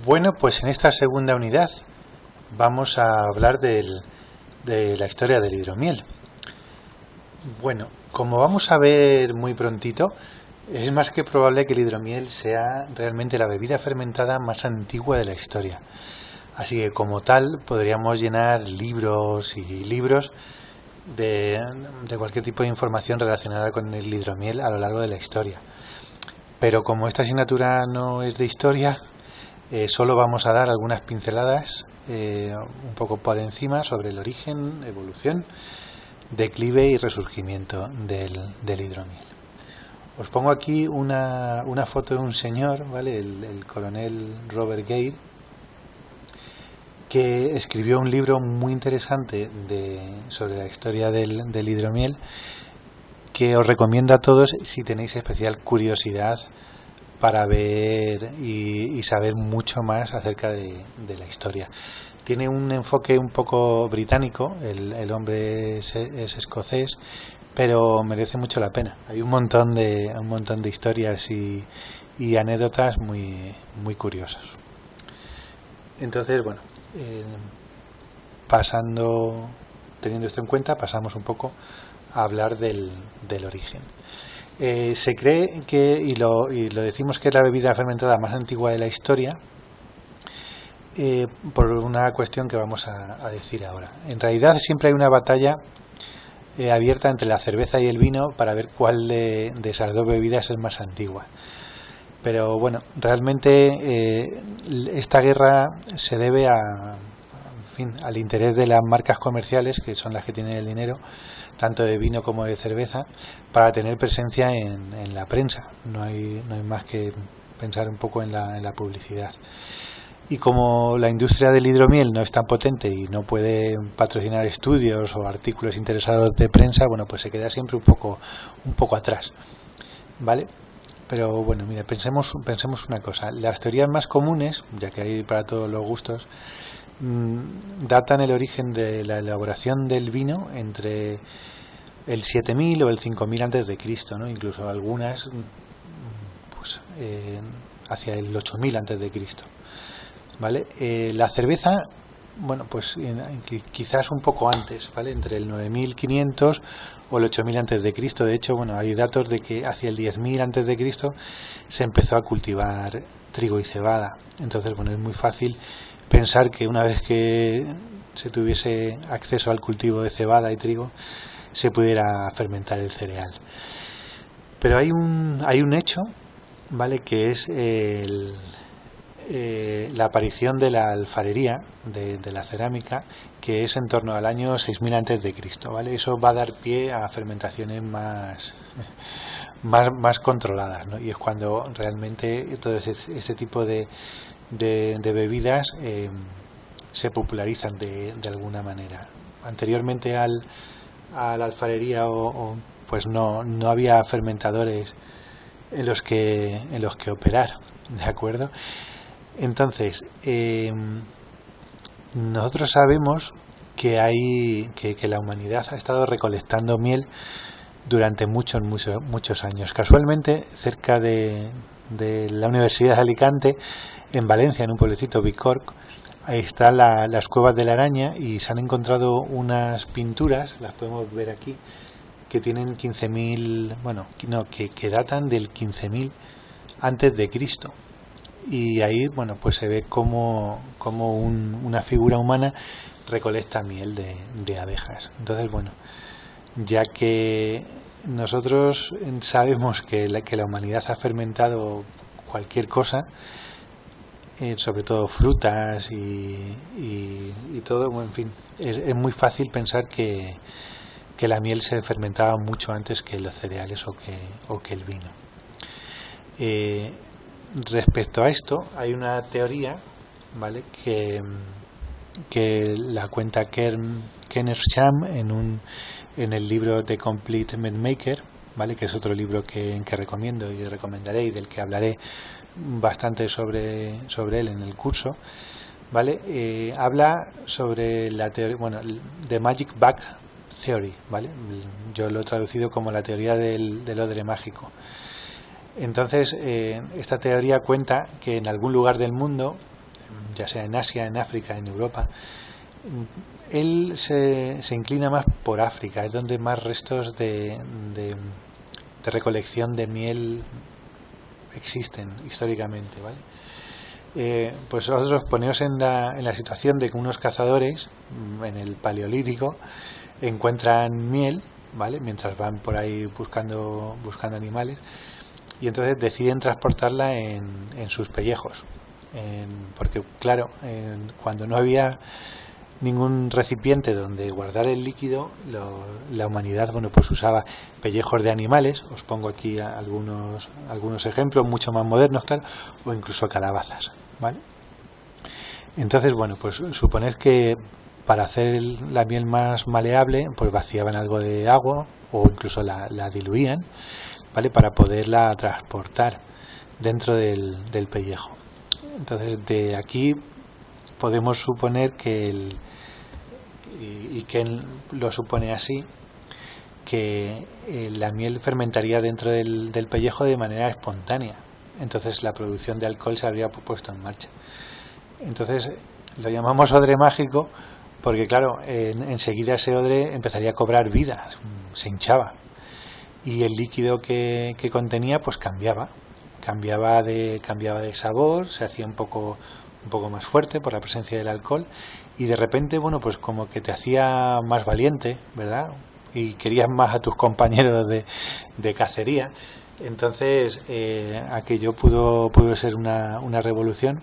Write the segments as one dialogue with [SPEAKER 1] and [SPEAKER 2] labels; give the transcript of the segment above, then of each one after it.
[SPEAKER 1] Bueno, pues en esta segunda unidad vamos a hablar de la historia del hidromiel. Bueno, como vamos a ver muy prontito, es más que probable que el hidromiel sea realmente la bebida fermentada más antigua de la historia. Así que como tal podríamos llenar libros y libros de cualquier tipo de información relacionada con el hidromiel a lo largo de la historia. Pero como esta asignatura no es de historia, solo vamos a dar algunas pinceladas un poco por encima sobre el origen, evolución, declive y resurgimiento del hidromiel. Os pongo aquí una foto de un señor, ¿vale? El coronel Robert Gale, que escribió un libro muy interesante sobre la historia del hidromiel, que os recomiendo a todos si tenéis especial curiosidad para ver y saber mucho más acerca de la historia. Tiene un enfoque un poco británico, el hombre es escocés, pero merece mucho la pena. Hay un montón de historias y anécdotas muy curiosas. Entonces, bueno, teniendo esto en cuenta, pasamos un poco a hablar del origen. Se cree que, y lo decimos que es la bebida fermentada más antigua de la historia, por una cuestión que vamos a decir ahora. En realidad siempre hay una batalla abierta entre la cerveza y el vino para ver cuál de esas dos bebidas es más antigua. Pero bueno, realmente esta guerra se debe al interés de las marcas comerciales, que son las que tienen el dinero, tanto de vino como de cerveza, para tener presencia en la prensa. No hay más que pensar un poco en la publicidad. Y como la industria del hidromiel no es tan potente y no puede patrocinar estudios o artículos interesados de prensa, bueno, pues se queda siempre un poco atrás, ¿vale? Pero bueno, mira, pensemos una cosa. Las teorías más comunes, ya que hay para todos los gustos, datan el origen de la elaboración del vino entre el 7000 o el 5000 antes de Cristo, ¿no? Incluso algunas pues hacia el 8000 antes de Cristo, ¿vale? La cerveza, bueno, pues quizás un poco antes, ¿vale? Entre el 9500 o el 8000 antes de Cristo. De hecho, bueno, hay datos de que hacia el 10000 antes de Cristo se empezó a cultivar trigo y cebada. Entonces, bueno, es muy fácil pensar que una vez que se tuviese acceso al cultivo de cebada y trigo, se pudiera fermentar el cereal. Pero hay un hecho, ¿vale? Que es la aparición de la alfarería, de la cerámica, que es en torno al año 6000 antes de Cristo, ¿vale? Eso va a dar pie a fermentaciones más controladas, ¿no? Y es cuando realmente todo este tipo de bebidas se popularizan de alguna manera. Anteriormente a la alfarería pues no había fermentadores en los que operar, ¿de acuerdo? Entonces, nosotros sabemos que la humanidad ha estado recolectando miel durante muchos años. Casualmente, cerca de la Universidad de Alicante, en Valencia, en un pueblecito, Bicorb, ahí están las cuevas de la araña, y se han encontrado unas pinturas, las podemos ver aquí, que tienen 15.000, bueno, no, que datan del 15.000 antes de Cristo. Y ahí, bueno, pues se ve como una figura humana recolecta miel de abejas. Entonces, bueno, ya que nosotros sabemos que la humanidad ha fermentado cualquier cosa, sobre todo frutas y todo, bueno, en fin, es muy fácil pensar que la miel se fermentaba mucho antes que los cereales o que el vino. Respecto a esto, hay una teoría, ¿vale?, que la cuenta Kenneth Sham en el libro The Complete Mead Maker, ¿vale?, que es otro libro que recomiendo y recomendaré, y del que hablaré bastante sobre él en el curso, ¿vale? Habla sobre la teoría, bueno, The Magic Bag Theory, ¿vale? Yo lo he traducido como la teoría del odre mágico. Entonces, esta teoría cuenta que en algún lugar del mundo ya sea en Asia, en África, en Europa. Él se inclina más por África, es donde más restos de recolección de miel existen históricamente, ¿vale? Pues vosotros poneos en la situación de que unos cazadores en el Paleolítico encuentran miel, ¿vale? Mientras van por ahí buscando animales, y entonces deciden transportarla en sus pellejos, porque claro, cuando no había ningún recipiente donde guardar el líquido, la humanidad, bueno, pues usaba pellejos de animales. Os pongo aquí algunos ejemplos mucho más modernos, claro, o incluso calabazas, ¿vale? Entonces, bueno, pues suponed que para hacer la miel más maleable, pues vaciaban algo de agua o incluso la diluían, ¿vale? Para poderla transportar dentro del pellejo. Entonces, de aquí podemos suponer que y que lo supone así, que la miel fermentaría dentro del pellejo de manera espontánea. Entonces la producción de alcohol se habría puesto en marcha. Entonces lo llamamos odre mágico porque, claro, enseguida ese odre empezaría a cobrar vida, se hinchaba, y el líquido que contenía pues cambiaba de sabor, se hacía un poco más fuerte por la presencia del alcohol, y de repente, bueno, pues como que te hacía más valiente, ¿verdad? Y querías más a tus compañeros de cacería. Entonces aquello pudo ser una revolución,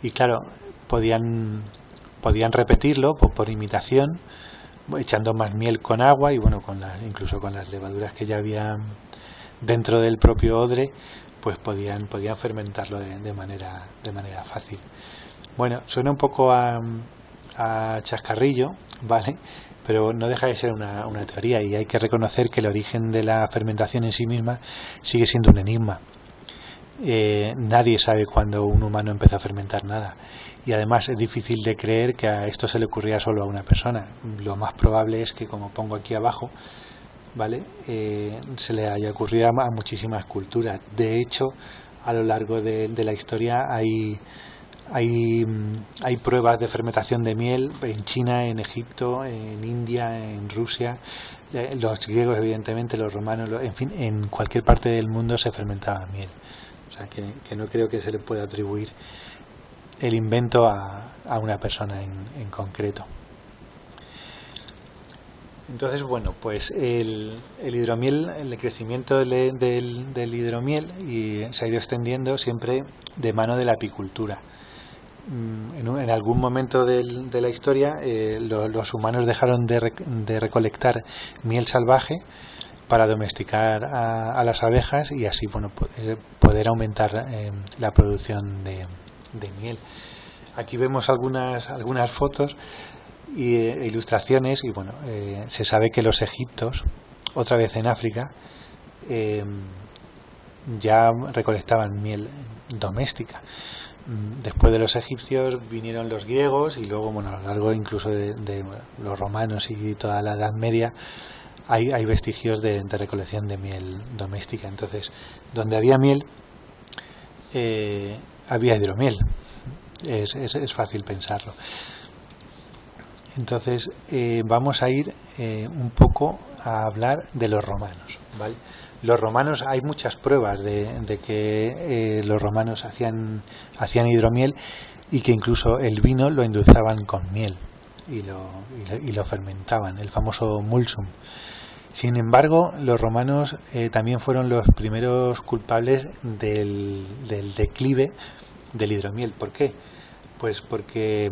[SPEAKER 1] y claro, podían repetirlo por imitación, echando más miel con agua y, bueno, incluso con las levaduras que ya había dentro del propio odre, pues podían fermentarlo de manera fácil. Bueno, suena un poco a chascarrillo, ¿vale? Pero no deja de ser una teoría, y hay que reconocer que el origen de la fermentación en sí misma sigue siendo un enigma. Nadie sabe cuándo un humano empezó a fermentar nada, y además es difícil de creer que a esto se le ocurría solo a una persona. Lo más probable es que, como pongo aquí abajo, ¿vale? Se le haya ocurrido a muchísimas culturas. De hecho, a lo largo de la historia hay pruebas de fermentación de miel en China, en Egipto, en India, en Rusia, los griegos, evidentemente, los romanos, en fin, en cualquier parte del mundo se fermentaba miel. O sea que no creo que se le pueda atribuir el invento a una persona en concreto. Entonces, bueno, pues el hidromiel, el crecimiento del hidromiel se ha ido extendiendo siempre de mano de la apicultura. En algún momento de la historia, los humanos dejaron de recolectar miel salvaje para domesticar a las abejas y así, bueno, poder aumentar la producción de miel. Aquí vemos algunas fotos e ilustraciones, y bueno, se sabe que los egipcios, otra vez en África, ya recolectaban miel doméstica. Después de los egipcios vinieron los griegos, y luego, bueno, a lo largo incluso de los romanos y toda la Edad Media hay vestigios de recolección de miel doméstica. Entonces, donde había miel había hidromiel. Es fácil pensarlo. Entonces vamos a ir un poco a hablar de los romanos, ¿vale? Los romanos, hay muchas pruebas de que los romanos hacían hidromiel, y que incluso el vino lo endulzaban con miel y lo fermentaban, el famoso mulsum. Sin embargo, los romanos también fueron los primeros culpables del declive del hidromiel. ¿Por qué? Pues porque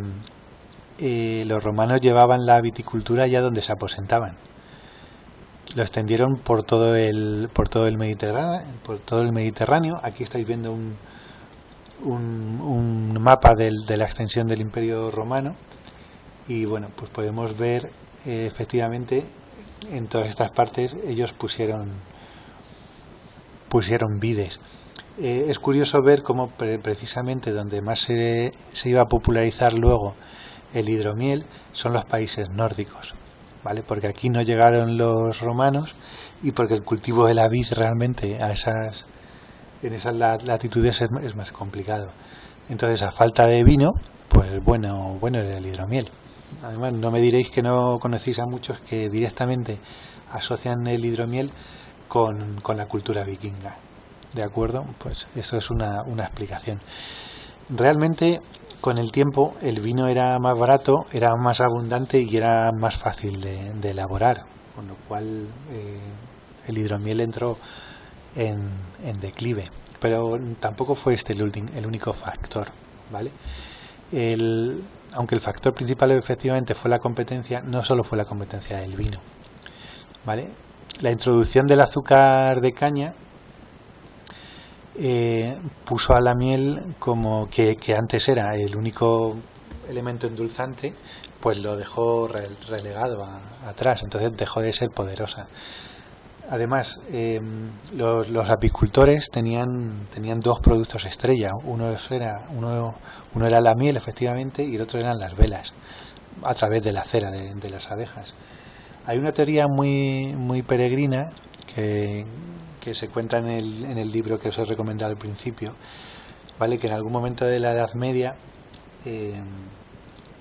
[SPEAKER 1] los romanos llevaban la viticultura ya donde se aposentaban. Lo extendieron por todo el Mediterráneo. Aquí estáis viendo un mapa de la extensión del Imperio Romano, y bueno, pues podemos ver efectivamente en todas estas partes ellos pusieron vides. Es curioso ver cómo precisamente donde más se iba a popularizar luego el hidromiel son los países nórdicos, ¿vale? Porque aquí no llegaron los romanos, y porque el cultivo de la vid realmente en esas latitudes es más complicado. Entonces, a falta de vino, pues bueno era el hidromiel. Además, no me diréis que no conocéis a muchos que directamente asocian el hidromiel con la cultura vikinga. ¿De acuerdo? Pues eso es una explicación. Realmente, con el tiempo, el vino era más barato, era más abundante y era más fácil de elaborar, con lo cual el hidromiel entró en declive. Pero tampoco fue este el único factor, ¿vale? Aunque el factor principal efectivamente fue la competencia, no solo fue la competencia del vino, ¿vale? La introducción del azúcar de caña puso a la miel, como que antes era el único elemento endulzante, pues lo dejó relegado atrás, entonces dejó de ser poderosa. Además, los apicultores tenían dos productos estrella. Uno era la miel, efectivamente, y el otro eran las velas, a través de la cera de las abejas. Hay una teoría muy peregrina que se cuenta en el libro que os he recomendado al principio, ¿vale? Que en algún momento de la Edad Media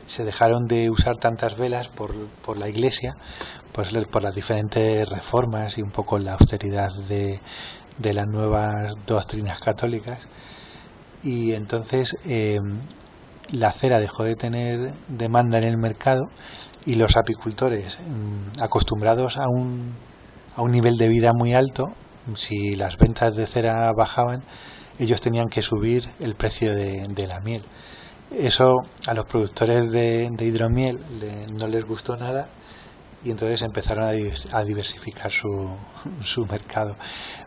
[SPEAKER 1] se dejaron de usar tantas velas por la Iglesia, pues por las diferentes reformas y un poco la austeridad de las nuevas doctrinas católicas, y entonces la cera dejó de tener demanda en el mercado y los apicultores, acostumbrados a un nivel de vida muy alto, si las ventas de cera bajaban, ellos tenían que subir el precio de la miel. Eso a los productores de hidromiel no les gustó nada, y entonces empezaron a diversificar su mercado.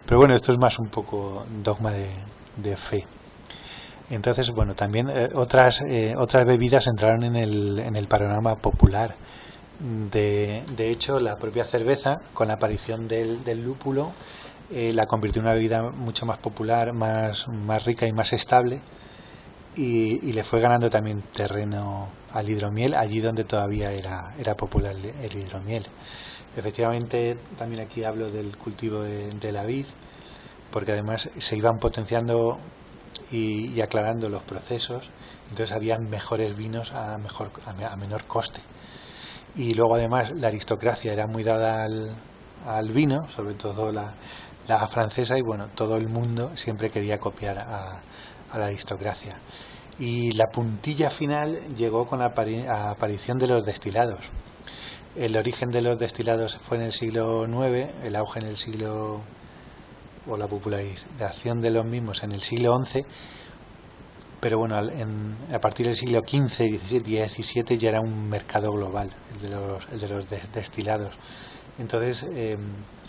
[SPEAKER 1] Pero bueno, esto es más un poco dogma de fe. Entonces, bueno, también otras bebidas entraron en el panorama popular. De hecho, la propia cerveza, con la aparición del lúpulo, la convirtió en una bebida mucho más popular, más rica y más estable, y le fue ganando también terreno al hidromiel allí donde todavía era popular el hidromiel. Efectivamente, también aquí hablo del cultivo de la vid, porque además se iban potenciando y aclarando los procesos, entonces habían mejores vinos a menor coste. Y luego además la aristocracia era muy dada al vino, sobre todo la francesa, y bueno, todo el mundo siempre quería copiar a la aristocracia. Y la puntilla final llegó con la aparición de los destilados. El origen de los destilados fue en el siglo IX, el auge en el siglo, o la popularización de los mismos en el siglo XI, pero bueno, a partir del siglo XV, XVII y XVII ya era un mercado global el de los destilados. Entonces,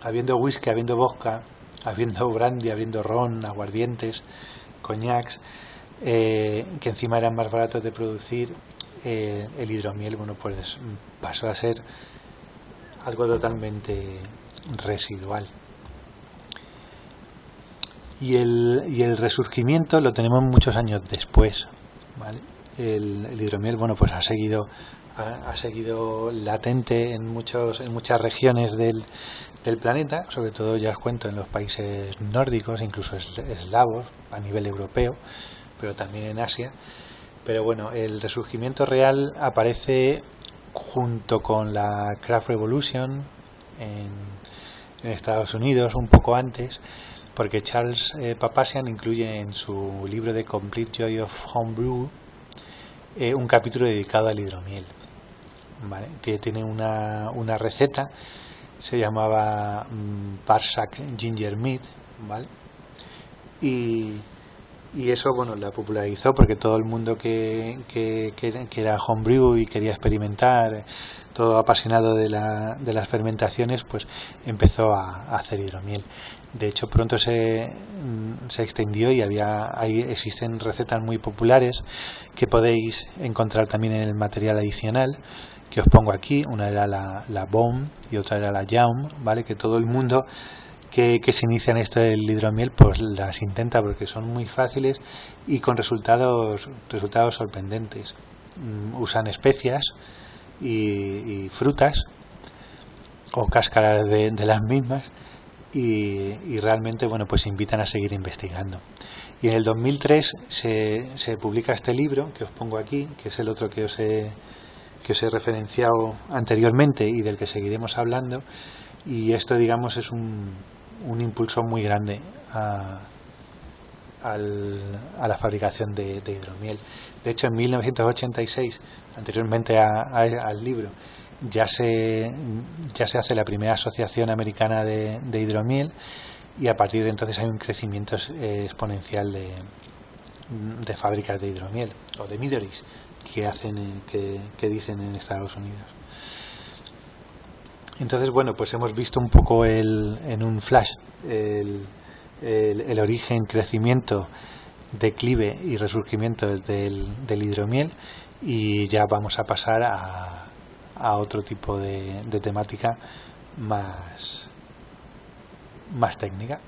[SPEAKER 1] habiendo whisky, habiendo vodka, habiendo brandy, habiendo ron, aguardientes, coñacs, que encima eran más baratos de producir, el hidromiel, bueno, pues pasó a ser algo totalmente residual. Y el resurgimiento lo tenemos muchos años después, ¿vale? El hidromiel, bueno, pues ha seguido latente en muchas regiones del planeta, sobre todo, ya os cuento, en los países nórdicos, incluso eslavos, a nivel europeo, pero también en Asia. Pero bueno, el resurgimiento real aparece junto con la Craft Revolution en Estados Unidos, un poco antes, porque Charles Papazian incluye en su libro The Complete Joy of Homebrew un capítulo dedicado al hidromiel, ¿vale? Que tiene una receta, se llamaba Barsack Ginger Mead, ¿vale? Y eso, bueno, la popularizó porque todo el mundo que era homebrew y quería experimentar, todo apasionado de las fermentaciones, pues empezó a hacer hidromiel. De hecho, pronto se extendió y existen recetas muy populares que podéis encontrar también en el material adicional que os pongo aquí. Una era la Bomb y otra era la Jaum, ¿vale? Que todo el mundo que se inicia en esto del hidromiel pues las intenta, porque son muy fáciles y con resultados sorprendentes. Usan especias y frutas o cáscaras de las mismas, y realmente, bueno, pues invitan a seguir investigando. Y en el 2003 se publica este libro que os pongo aquí, que es el otro que os he referenciado anteriormente y del que seguiremos hablando, y esto, digamos, es un impulso muy grande a la fabricación de hidromiel. De hecho, en 1986, anteriormente al libro, ya se hace la primera asociación americana de hidromiel, y a partir de entonces hay un crecimiento exponencial de fábricas de hidromiel o de midorix que dicen en Estados Unidos. Entonces, bueno, pues hemos visto un poco en un flash el origen, crecimiento, declive y resurgimiento del hidromiel, y ya vamos a pasar a otro tipo de temática más técnica.